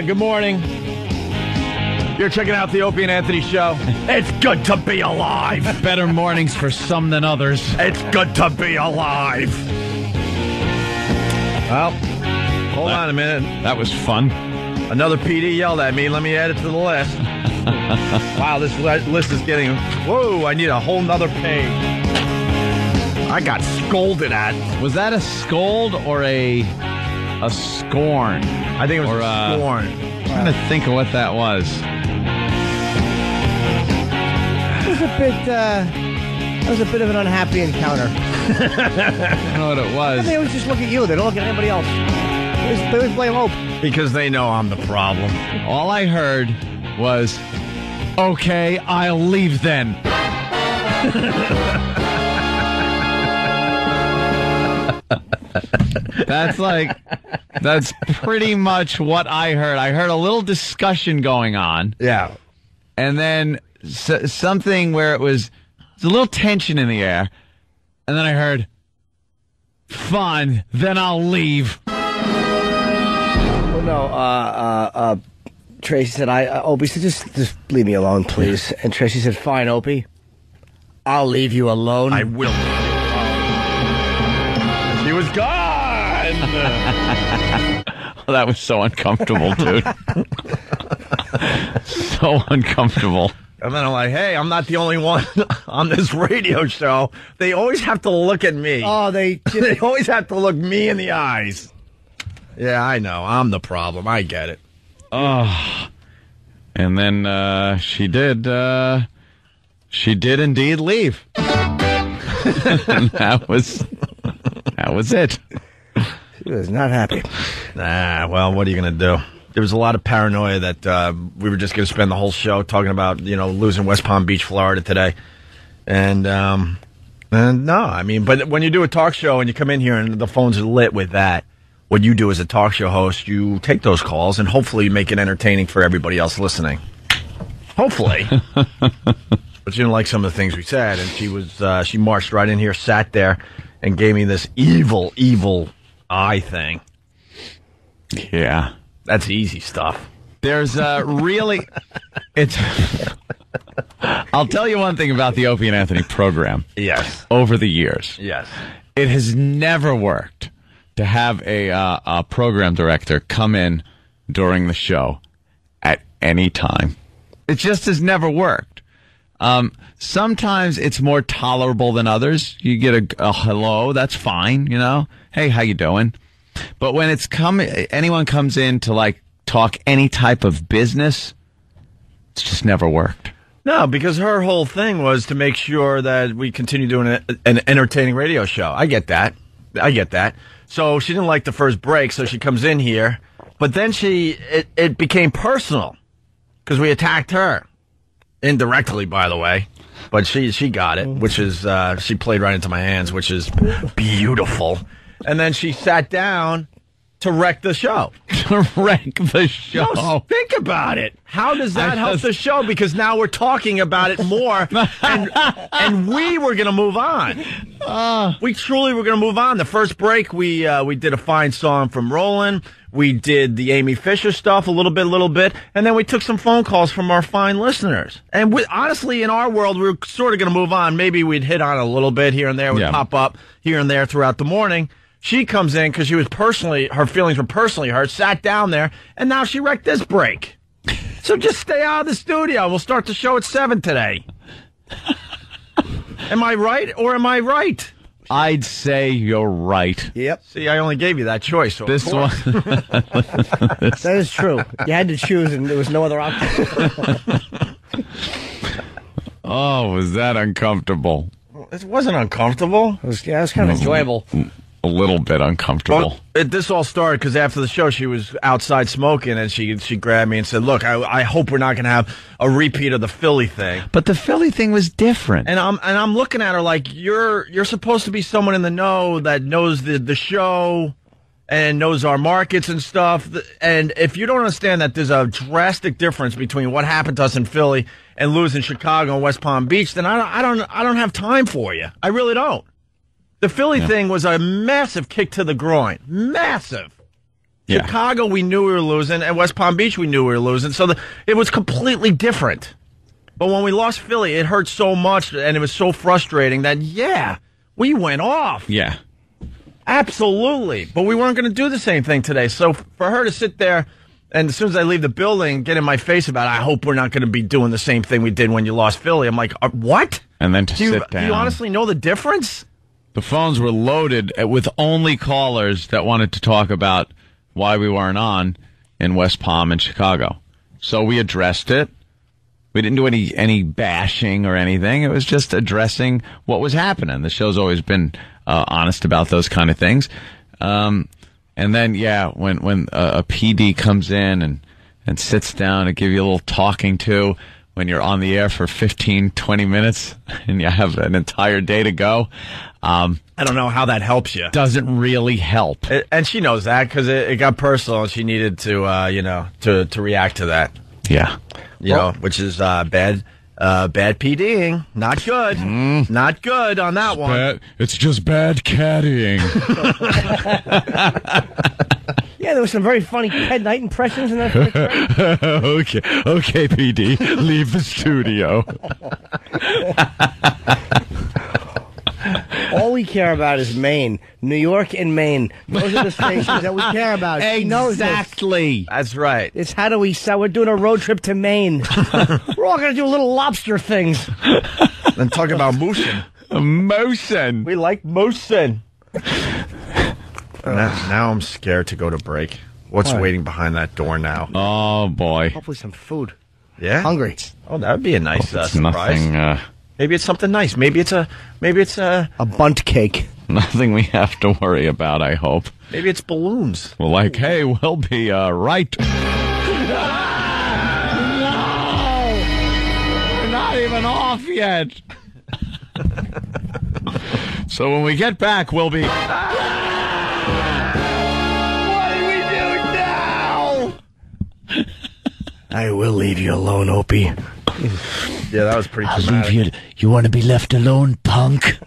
Good morning. You're checking out the Opie and Anthony show. It's good to be alive. Better mornings for some than others. It's good to be alive. Well, hold on a minute. That was fun. Another PD yelled at me. Let me add it to the list. Wow, this list is getting... Whoa, I need a whole nother page. I got scolded at. Was that a scold or a scorn? I think it was a scorn. I'm trying to think of what that was. It was a bit of an unhappy encounter. I don't know what it was. I mean, it was just look at you. They don't look at anybody else. They always blame Hope. Because they know I'm the problem. All I heard was, okay, I'll leave then. That's pretty much what I heard. I heard a little discussion going on. Yeah. And then something where it was a little tension in the air. And then I heard, fine, then I'll leave. Well, no, Tracy said, Opie said, just leave me alone, please. And Tracy said, fine, Opie. I'll leave you alone. I will. She was gone. Well, that was so uncomfortable, dude. So uncomfortable. And then I'm like, hey, I'm not the only one on this radio show. They always have to look at me. Oh, they always have to look me in the eyes. Yeah, I know. I'm the problem. I get it. Oh. And then she did indeed leave. And that was it. She was not happy. Nah, well, what are you going to do? There was a lot of paranoia that we were just going to spend the whole show talking about, losing West Palm Beach, Florida today. And no, I mean, but when you do a talk show and you come in here and the phones are lit with that, what you do as a talk show host, you take those calls and hopefully make it entertaining for everybody else listening. Hopefully. But she didn't like some of the things we said, and she marched right in here, sat there, and gave me this evil eye thing. Yeah. That's easy stuff. There's really... I'll tell you one thing about the Opie and Anthony program. Yes. Over the years. Yes. It has never worked to have a program director come in during the show at any time. It just has never worked. Sometimes it's more tolerable than others. You get a hello, that's fine, Hey, how you doing? But when anyone comes in to talk any type of business, it's just never worked. No, because her whole thing was to make sure that we continue doing an entertaining radio show. I get that. So she didn't like the first break, so she comes in here. But then it became personal because we attacked her. Indirectly, by the way. But she got it, which is, she played right into my hands, which is beautiful. And then she sat down to wreck the show. To wreck the show. No, think about it. How does that help the show? Because now we're talking about it more, and we were going to move on. We truly were going to move on. The first break, we did a fine song from Roland. We did the Amy Fisher stuff a little bit, and then we took some phone calls from our fine listeners. And honestly, in our world, we were sort of going to move on. Maybe we'd hit on a little bit here and there. We'd pop up here and there throughout the morning. She comes in because her feelings were personally hurt, sat down there, and now she wrecked this break. So just stay out of the studio. We'll start the show at 7 today. Am I right or am I right? I'd say you're right. Yep. See, I only gave you that choice. So this one. That is true. You had to choose, and there was no other option. Oh, was that uncomfortable? It wasn't uncomfortable. It was kind of enjoyable. A little bit uncomfortable. Well, this all started because after the show, she was outside smoking, and she grabbed me and said, "Look, I hope we're not going to have a repeat of the Philly thing." But the Philly thing was different. And I'm looking at her like you're supposed to be someone in the know that knows the show and knows our markets and stuff. And if you don't understand that there's a drastic difference between what happened to us in Philly and losing Chicago and West Palm Beach, then I don't have time for you. I really don't. The Philly thing was a massive kick to the groin. Massive. Yeah. Chicago, we knew we were losing, and West Palm Beach, we knew we were losing. So it was completely different. But when we lost Philly, it hurt so much, and it was so frustrating that, we went off. Yeah. Absolutely. But we weren't going to do the same thing today. So for her to sit there, and as soon as I leave the building, get in my face about, I hope we're not going to be doing the same thing we did when you lost Philly. I'm like, what? And then to sit down. Do you honestly know the difference? The phones were loaded with only callers that wanted to talk about why we weren't on in West Palm and Chicago. So we addressed it. We didn't do any bashing or anything. It was just addressing what was happening. The show's always been honest about those kind of things. And then, when a PD comes in and sits down and give you a little talking to when you're on the air for 15, 20 minutes and you have an entire day to go. I don't know how that helps you. Doesn't really help. And she knows that because it got personal and she needed to, to react to that. Yeah. Which is bad PDing. Not good. Not good on that one. It's just bad caddying. Yeah, there was some very funny Ted Knight impressions in that. Okay, PD, leave the studio. All we care about is Maine. New York and Maine. Those are the stations that we care about. She knows this. Exactly. That's right. It's how do we sell? We're doing a road trip to Maine. We're all going to do little lobster things. And talk about moosing. Motion. We like moosing. Now I'm scared to go to break. What's waiting behind that door now? Oh, boy. Hopefully some food. Yeah? Hungry. Oh, that'd be a nice surprise. Nothing, maybe it's something nice. Maybe it's a bunt cake. Nothing we have to worry about, I hope. Maybe it's balloons. Well, like, hey, we'll be right. No! We're not even off yet. So when we get back, we'll be... What do we do now? I will leave you alone, Opie. Yeah, that was pretty dramatic. Leave you. You want to be left alone, punk?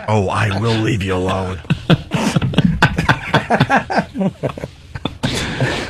Oh, I will leave you alone.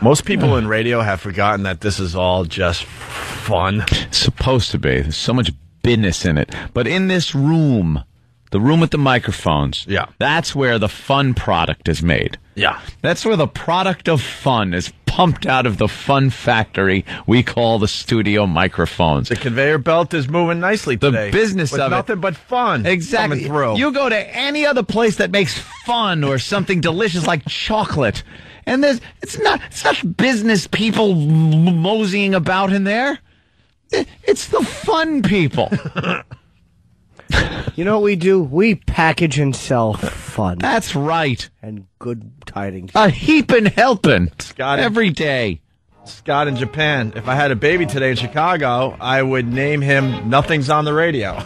Most people in radio have forgotten that this is all just fun. It's supposed to be. There's so much business in it. But in this room, the room with the microphones, that's where the fun product is made. Yeah. That's where the product of fun is pumped out of the fun factory we call the studio microphones. The conveyor belt is moving nicely today. The business with of nothing but fun. Exactly. Coming through. You go to any other place that makes fun or something delicious like chocolate, and it's not business people moseying about in there. It's the fun people. You know what we do? We package and sell fun. That's right. And good tidings. A heapin' helping. Scott, every day. Scott in Japan. If I had a baby today in Chicago, I would name him Nothing's on the Radio.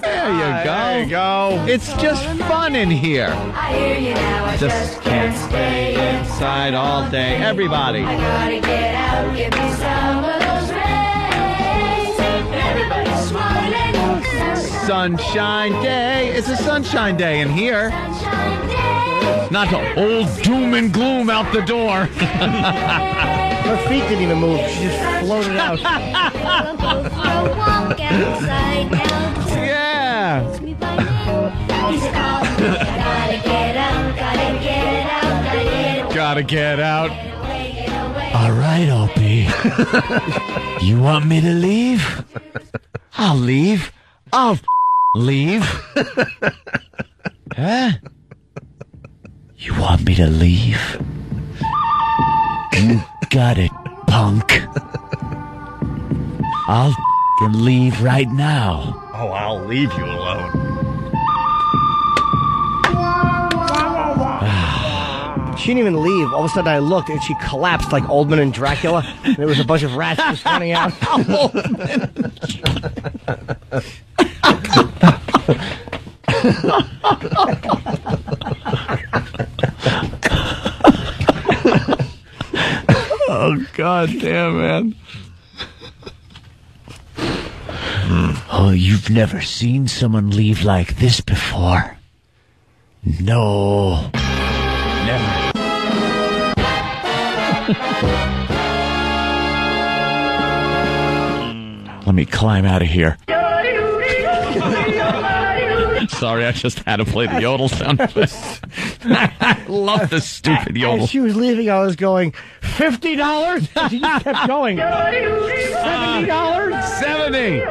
There you go. It's just fun in here. I hear you now. I just can't stay inside all day. Everybody. I gotta get out. Give me some of those rays. Everybody's smiling. Sunshine day. It's a sunshine day in here. Sunshine day. Not old doom and gloom out the door. Her feet didn't even move. She just floated out. We'll go for a walk outside now. Yeah. Me by name. He's calling me. I gotta get out. Gotta get out. Gotta get Gotta get out. away. Get away. All right, Opie. You want me to leave? I'll leave. I'll leave. Huh? You want me to leave? You got it, punk. I'll leave right now. Oh, I'll leave you alone. She didn't even leave. All of a sudden I looked and she collapsed like Oldman and Dracula. And there was a bunch of rats just running out. Oh, God damn, man. Oh, you've never seen someone leave like this before. No. Never. Let me climb out of here. Sorry, I just had to play the yodel sound. I love this stupid yodel. As she was leaving, I was going, $50? She just kept going. $70? 70.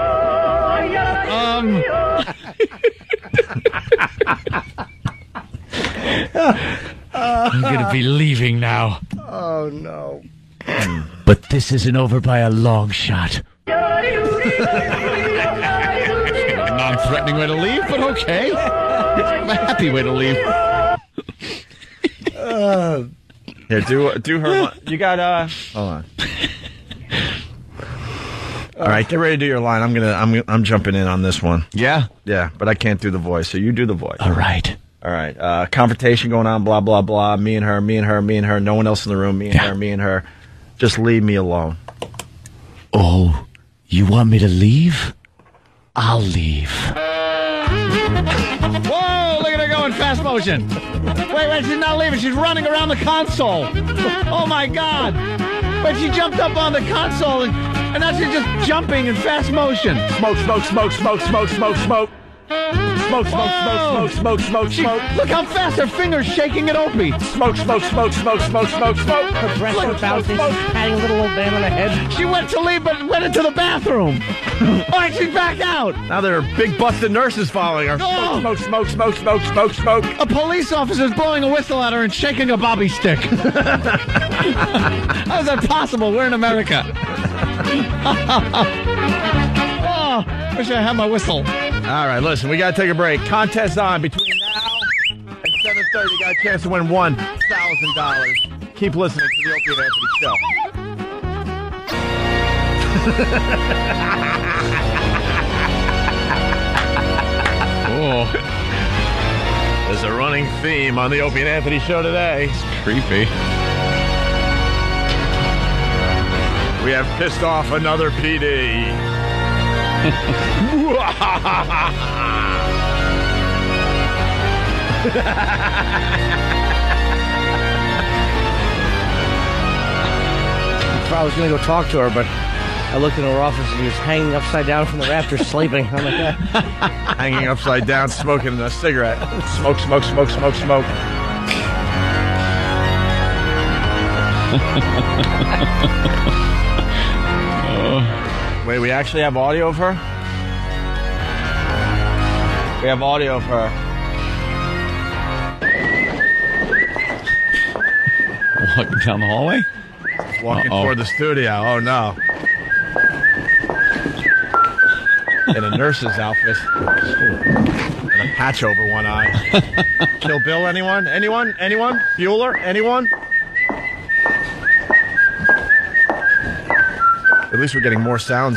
I'm going to be leaving now. Oh, no. But this isn't over by a long shot. A non-threatening way to leave, but okay. A happy way to leave. Here, do her. You got hold on. All right, get ready to do your line. I'm jumping in on this one. Yeah? Yeah, but I can't do the voice, so you do the voice. All right. All right. Confrontation going on, blah, blah, blah. Me and her, me and her, me and her. No one else in the room. Me and her, me and her. Just leave me alone. Oh, you want me to leave? I'll leave. Whoa, look at her go in fast motion. Wait, she's not leaving. She's running around the console. Oh, my God. But she jumped up on the console, and now she's just jumping in fast motion. Smoke, smoke, smoke, smoke, smoke, smoke, smoke. Smoke, smoke, smoke, smoke, smoke, smoke. Look how fast her finger's shaking at Opie. Smoke, smoke, smoke, smoke, smoke, smoke, smoke. Her breasts are bouncing, patting a little old man on the head. She went to leave, but went into the bathroom. Oh, she's back out. Now there are big busted nurses following her. Smoke, smoke, smoke, smoke, smoke, smoke. A police officer's blowing a whistle at her and shaking a bobby stick. How is that possible? We're in America. Oh, wish I had my whistle. All right, listen, we got to take a break. Contest on between now and 7:30. You got a chance to win $1,000. Keep listening to the Opie and Anthony Show. Oh, There's a running theme on the Opie and Anthony Show today. it's creepy. We have pissed off another PD. I was going to go talk to her, but I looked in her office and she was hanging upside down from the rafters sleeping. I'm like, Hanging upside down, smoking a cigarette. Smoke, smoke, smoke, smoke, smoke. Wait, we actually have audio of her? We have audio of her. Walking down the hallway? Walking toward the studio. Oh, no. In a nurse's outfit. And a patch over one eye. Kill Bill, anyone? Anyone? Anyone? Bueller? Anyone? At least we're getting more sounds.